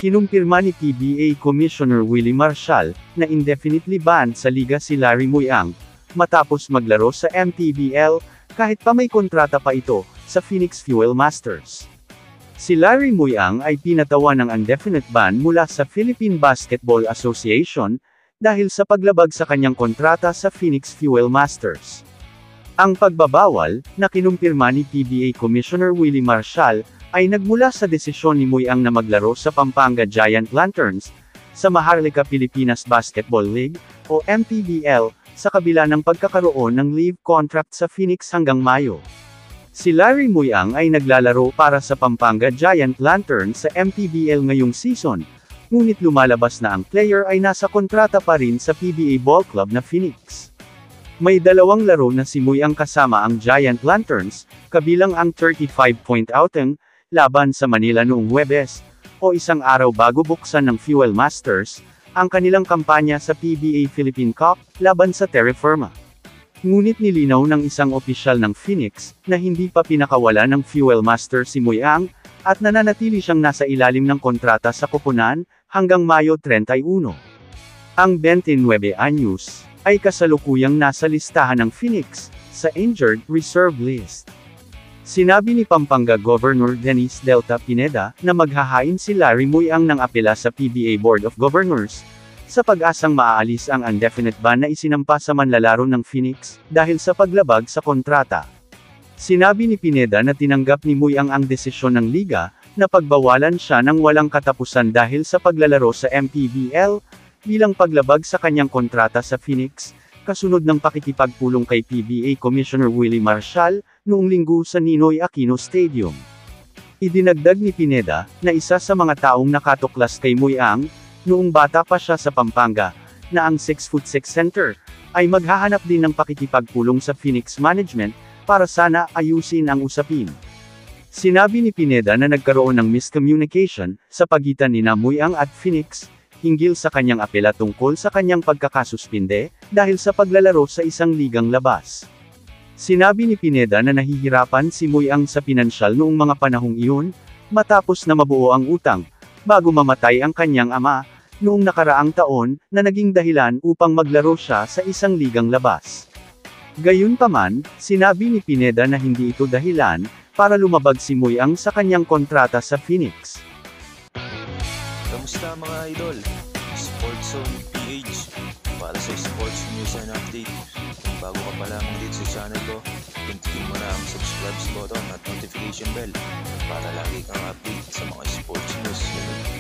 Kinumpirma ni PBA Commissioner Willie Marcial, na indefinitely banned sa liga si Larry Muyang, matapos maglaro sa MPBL, kahit pa may kontrata pa ito, sa Phoenix Fuel Masters. Si Larry Muyang ay pinatawan ng indefinite ban mula sa Philippine Basketball Association, dahil sa paglabag sa kanyang kontrata sa Phoenix Fuel Masters. Ang pagbabawal, na kinumpirma ni PBA Commissioner Willie Marcial, ay nagmula sa desisyon ni Muyang na maglaro sa Pampanga Giant Lanterns, sa Maharlika Pilipinas Basketball League, o MPBL, sa kabila ng pagkakaroon ng leave contract sa Phoenix hanggang Mayo. Si Larry Muyang ay naglalaro para sa Pampanga Giant Lanterns sa MPBL ngayong season, ngunit lumalabas na ang player ay nasa kontrata pa rin sa PBA Ball Club na Phoenix. May 2 laro na si Muyang kasama ang Giant Lanterns, kabilang ang 35-point outing, laban sa Manila noong Huwebes, o isang araw bago buksan ng Fuel Masters, ang kanilang kampanya sa PBA Philippine Cup, laban sa Terra Firma. Ngunit nilinaw ng isang opisyal ng Phoenix, na hindi pa pinakawala ng Fuel Master si Muyang, at nananatili siyang nasa ilalim ng kontrata sa koponan, hanggang Mayo 31. Ang 29 anyos, ay kasalukuyang nasa listahan ng Phoenix, sa injured reserve list. Sinabi ni Pampanga Governor Dennis Delta Pineda, na maghahain si Larry Muyang ng apela sa PBA Board of Governors, sa pag-asang maaalis ang indefinite ban na isinampa sa manlalaro ng Phoenix, dahil sa paglabag sa kontrata. Sinabi ni Pineda na tinanggap ni Muyang ang desisyon ng liga, na pagbawalan siya ng walang katapusan dahil sa paglalaro sa MPBL, bilang paglabag sa kanyang kontrata sa Phoenix, kasunod ng pakikipagpulong kay PBA Commissioner Willie Marcial, noong Linggo sa Ninoy Aquino Stadium. Idinagdag ni Pineda, na isa sa mga taong nakatuklas kay Muyang, noong bata pa siya sa Pampanga, na ang 6'6" center, ay maghahanap din ng pakikipagpulong sa Phoenix Management, para sana ayusin ang usapin. Sinabi ni Pineda na nagkaroon ng miscommunication, sa pagitan ni Muyang at Phoenix, hinggil sa kanyang apela tungkol sa kanyang pagkakasuspinde, dahil sa paglalaro sa isang ligang labas. Sinabi ni Pineda na nahihirapan si Muyang sa pinansyal noong mga panahong iyon, matapos na mabuo ang utang, bago mamatay ang kanyang ama, noong nakaraang taon, na naging dahilan upang maglaro siya sa isang ligang labas. Gayunpaman, sinabi ni Pineda na hindi ito dahilan, para lumabag si Muyang sa kanyang kontrata sa Phoenix. Kamusta mga idol? Sports Zone PH para sa sports news and update. Kung bago ka pa lamang dito sa channel ko, pindutin mo na ang subscribe button at notification bell para lagi kang update sa mga